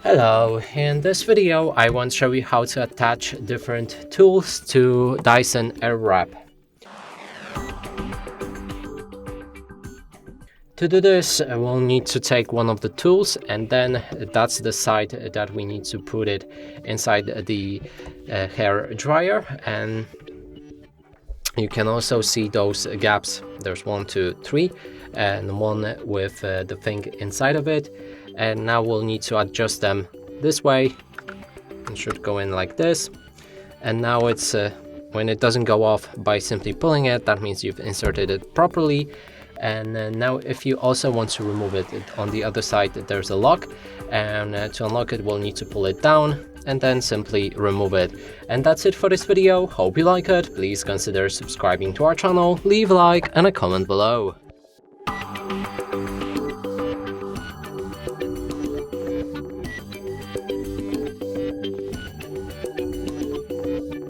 Hello, in this video I want to show you how to attach different tools to Dyson Airwrap. To do this, we'll need to take one of the tools, and then that's the side that we need to put it inside the hair dryer. And you can also see those gaps. There's 1, 2, 3, and one with the thing inside of it. And now we'll need to adjust them this way. It should go in like this. And now it's when it doesn't go off by simply pulling it, that means you've inserted it properly. And now if you also want to remove it, on the other side there's a lock, and to unlock it we'll need to pull it down and then simply remove it. And that's it for this video. Hope you like it. Please consider subscribing to our channel, leave a like and a comment below.